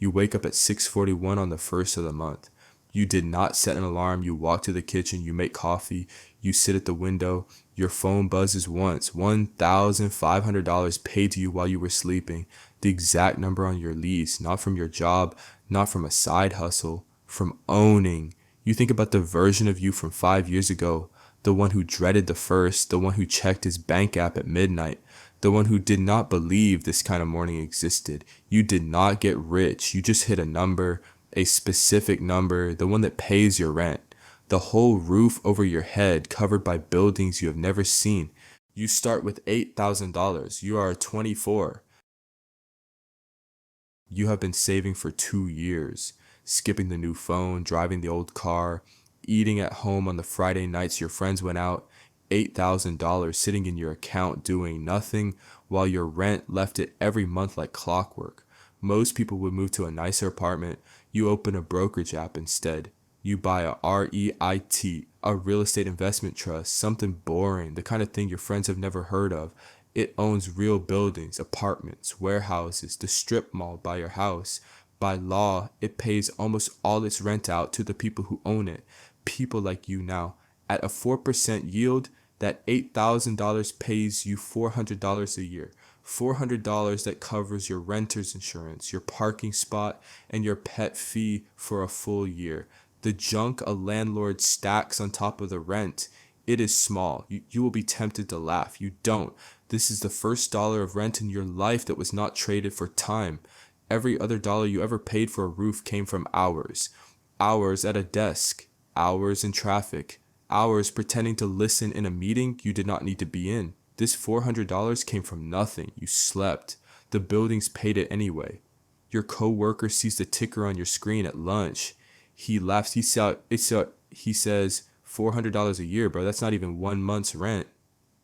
You wake up at 6:41 on the first of the month. You did not set an alarm. You walk to the kitchen, you make coffee, you sit at the window, your phone buzzes once. $1,500 paid to you while you were sleeping. The exact number on your lease, not from your job, not from a side hustle, from owning. You think about the version of you from 5 years ago, the one who dreaded the first, the one who checked his bank app at midnight, the one who did not believe this kind of morning existed. You did not get rich. You just hit a number, a specific number, the one that pays your rent. The whole roof over your head covered by buildings you have never seen. You start with $8,000. You are 24. You have been saving for 2 years, skipping the new phone, driving the old car, eating at home on the Friday nights your friends went out. $8,000 sitting in your account doing nothing while your rent left it every month like clockwork. Most people would move to a nicer apartment. You open a brokerage app instead. You buy a REIT, a real estate investment trust, something boring, the kind of thing your friends have never heard of. It owns real buildings, apartments, warehouses, the strip mall by your house. By law, it pays almost all its rent out to the people who own it. People like you now. At a 4% yield, that $8,000 pays you $400 a year. $400 that covers your renter's insurance, your parking spot, and your pet fee for a full year. The junk a landlord stacks on top of the rent, it is small. You will be tempted to laugh. You don't. This is the first dollar of rent in your life that was not traded for time. Every other dollar you ever paid for a roof came from hours. Hours at a desk, hours in traffic, hours pretending to listen in a meeting you did not need to be in. This $400 came from nothing. You slept. The buildings paid it anyway. Your coworker sees the ticker on your screen at lunch. He laughs. He says, $400 a year, bro. That's not even 1 month's rent.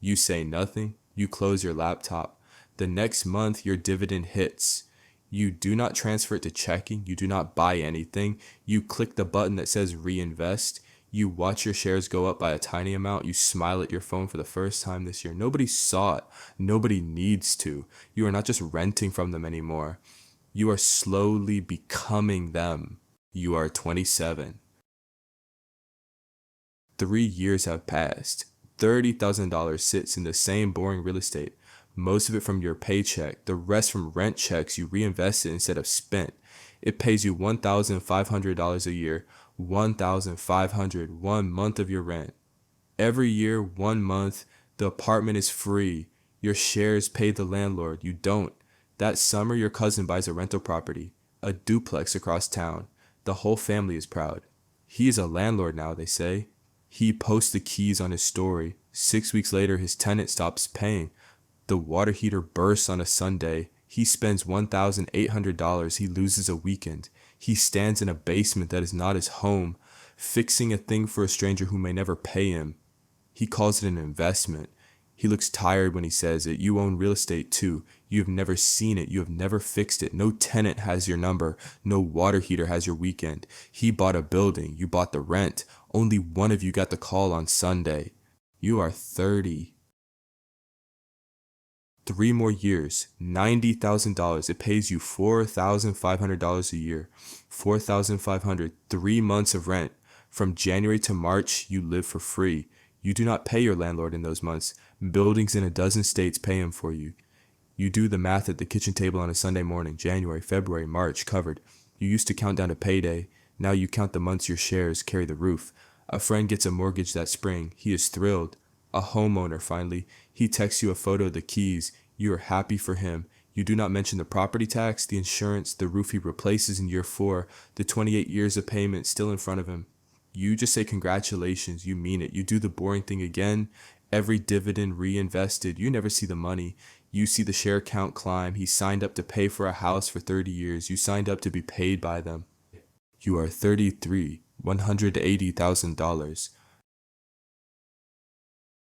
You say nothing. You close your laptop. The next month, your dividend hits. You do not transfer it to checking. You do not buy anything. You click the button that says reinvest. You watch your shares go up by a tiny amount. You smile at your phone for the first time this year. Nobody saw it. Nobody needs to. You are not just renting from them anymore. You are slowly becoming them. You are 27. 3 years have passed. $30,000 sits in the same boring real estate. Most of it from your paycheck, the rest from rent checks you reinvested instead of spent. It pays you $1,500 a year, $1,500 1 month of your rent. Every year, 1 month, the apartment is free. Your shares pay the landlord. You don't. That summer, your cousin buys a rental property, a duplex across town. The whole family is proud. He is a landlord now, they say. He posts the keys on his story. 6 weeks later, his tenant stops paying. The water heater bursts on a Sunday. He spends $1,800. He loses a weekend. He stands in a basement that is not his home, fixing a thing for a stranger who may never pay him. He calls it an investment. He looks tired when he says it. You own real estate too. You have never seen it. You have never fixed it. No tenant has your number. No water heater has your weekend. He bought a building. You bought the rent. Only one of you got the call on Sunday. You are 30. 3 more years, $90,000. It pays you $4,500 a year. $4,500, 3 months of rent. From January to March, you live for free. You do not pay your landlord in those months. Buildings in a dozen states pay him for you. You do the math at the kitchen table on a Sunday morning. January, February, March, covered. You used to count down to payday. Now you count the months your shares carry the roof. A friend gets a mortgage that spring. He is thrilled. A homeowner, finally. He texts you a photo of the keys. You are happy for him. You do not mention the property tax, the insurance, the roof he replaces in year 4, the 28 years of payment still in front of him. You just say congratulations. You mean it. You do the boring thing again. Every dividend reinvested. You never see the money. You see the share count climb. He signed up to pay for a house for 30 years. You signed up to be paid by them. You are 33, $180,000.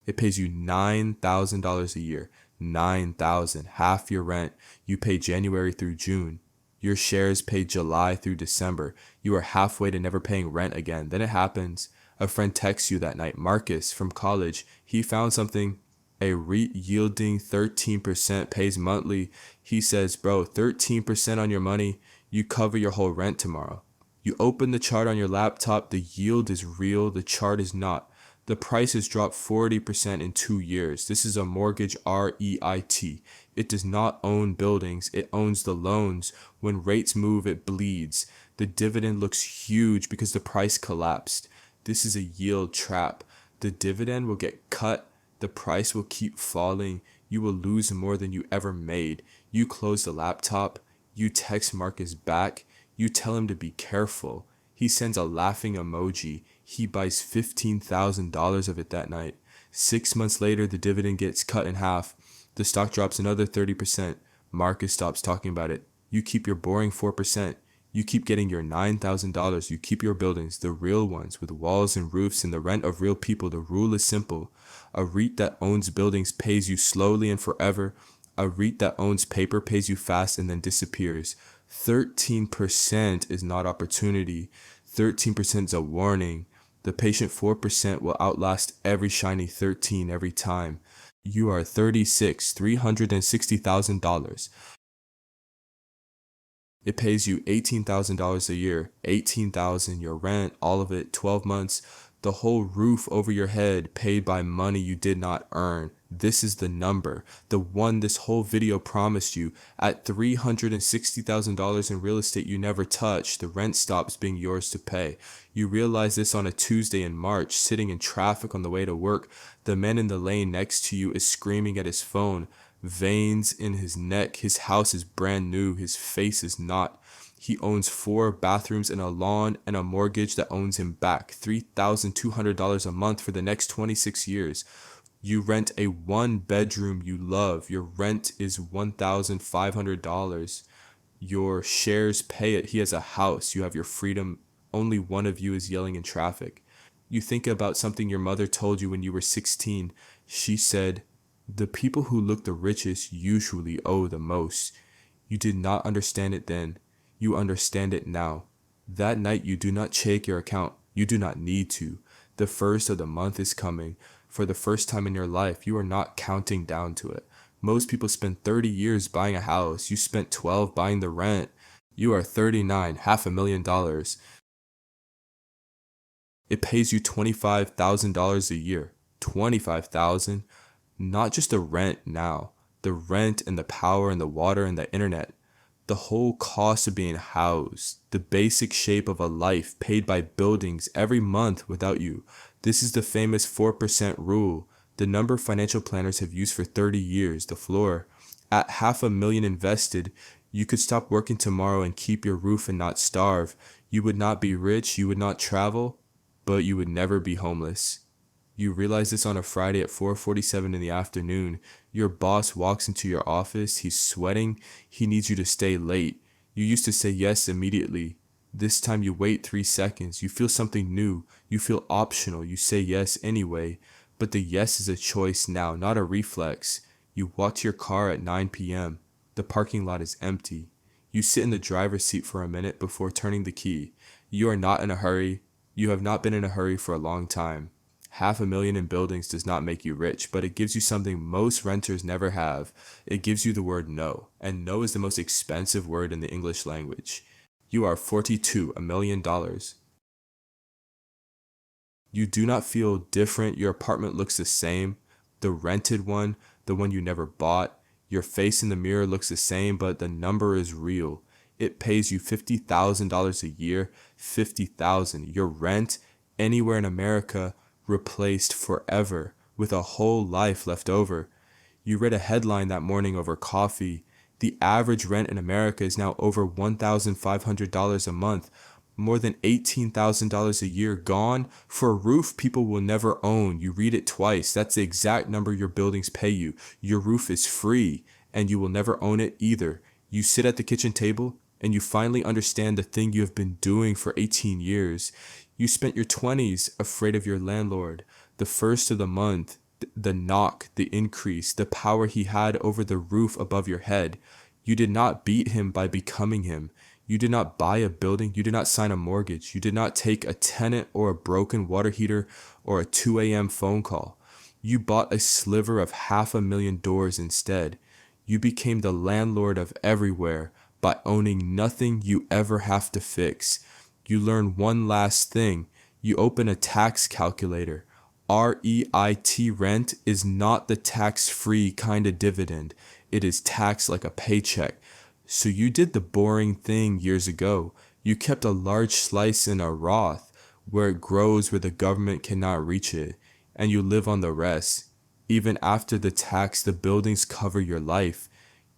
It pays you $9,000 a year. $9,000, half your rent. You pay January through June. Your shares pay July through December. You are halfway to never paying rent again. Then it happens. A friend texts you that night. Marcus from college. He found something. A REIT yielding 13% pays monthly. He says, bro, 13% on your money. You cover your whole rent tomorrow. You open the chart on your laptop, the yield is real, the chart is not. The price has dropped 40% in 2 years. This is a mortgage REIT. It does not own buildings, it owns the loans. When rates move, it bleeds. The dividend looks huge because the price collapsed. This is a yield trap. The dividend will get cut, the price will keep falling. You will lose more than you ever made. You close the laptop, you text Marcus back, you tell him to be careful. He sends a laughing emoji. He buys $15,000 of it that night. 6 months later, the dividend gets cut in half. The stock drops another 30%. Marcus stops talking about it. You keep your boring 4%. You keep getting your $9,000. You keep your buildings, the real ones, with walls and roofs and the rent of real people. The rule is simple. A REIT that owns buildings pays you slowly and forever. A REIT that owns paper pays you fast and then disappears. 13% is not opportunity. 13% is a warning. The patient 4% will outlast every shiny 13 every time. You are $360,000. It pays you $18,000 a year, $18,000 your rent, all of it, 12 months, the whole roof over your head paid by money you did not earn. This is the number, the one this whole video promised you. At $360,000 in real estate you never touch, the rent stops being yours to pay. You realize this on a Tuesday in March, sitting in traffic on the way to work. The man in the lane next to you is screaming at his phone. Veins in his neck, his house is brand new, his face is not. He owns 4 bathrooms and a lawn and a mortgage that owns him back. $3,200 a month for the next 26 years. You rent a 1-bedroom you love. Your rent is $1,500. Your shares pay it. He has a house. You have your freedom. Only one of you is yelling in traffic. You think about something your mother told you when you were 16. She said, "The people who look the richest usually owe the most." You did not understand it then. You understand it now. That night you do not check your account. You do not need to. The first of the month is coming. For the first time in your life, you are not counting down to it. Most people spend 30 years buying a house. You spent 12 buying the rent. You are 39, $500,000. It pays you $25,000 a year. $25,000. Not just the rent now. The rent and the power and the water and the internet. The whole cost of being housed, the basic shape of a life paid by buildings every month without you. This is the famous 4% rule, the number financial planners have used for 30 years, the floor. At $500,000 invested, you could stop working tomorrow and keep your roof and not starve. You would not be rich, you would not travel, but you would never be homeless. You realize this on a Friday at 4:47 in the afternoon. Your boss walks into your office. He's sweating. He needs you to stay late. You used to say yes immediately. This time you wait 3 seconds. You feel something new. You feel optional. You say yes anyway. But the yes is a choice now, not a reflex. You walk to your car at 9 p.m. The parking lot is empty. You sit in the driver's seat for a minute before turning the key. You are not in a hurry. You have not been in a hurry for a long time. $500,000 in buildings does not make you rich, but it gives you something most renters never have. It gives you the word no, and no is the most expensive word in the English language. You are $42 million. You do not feel different. Your apartment looks the same. The rented one, the one you never bought. Your face in the mirror looks the same, but the number is real. It pays you $50,000 a year. $50,000. Your rent anywhere in America replaced forever with a whole life left over. You read a headline that morning over coffee. The average rent in America is now over $1,500 a month, more than $18,000 a year gone for a roof people will never own. You read it twice. That's the exact number your buildings pay you. Your roof is free and you will never own it either. You sit at the kitchen table and you finally understand the thing you have been doing for 18 years. You spent your 20s afraid of your landlord, the first of the month, the knock, the increase, the power he had over the roof above your head. You did not beat him by becoming him. You did not buy a building. You did not sign a mortgage. You did not take a tenant or a broken water heater or a 2 a.m. phone call. You bought a sliver of $500,000 instead. You became the landlord of everywhere by owning nothing you ever have to fix. You learn one last thing. You open a tax calculator. REIT rent is not the tax-free kind of dividend. It is taxed like a paycheck. So you did the boring thing years ago. You kept a large slice in a Roth where it grows where the government cannot reach it, and you live on the rest. Even after the tax, the buildings cover your life.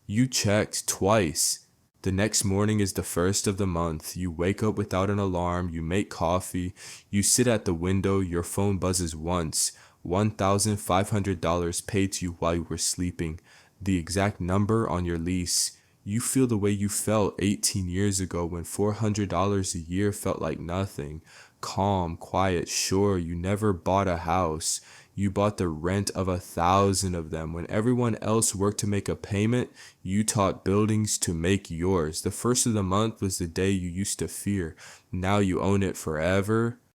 You checked twice. The next morning is the first of the month. You wake up without an alarm. You make coffee. You sit at the window. Your phone buzzes once. $1,500 paid to you while you were sleeping. The exact number on your lease. You feel the way you felt 18 years ago when $400 a year felt like nothing. Calm, quiet, sure, you never bought a house. You bought the rent of 1,000 of them. When everyone else worked to make a payment, you taught buildings to make yours. The first of the month was the day you used to fear. Now you own it forever.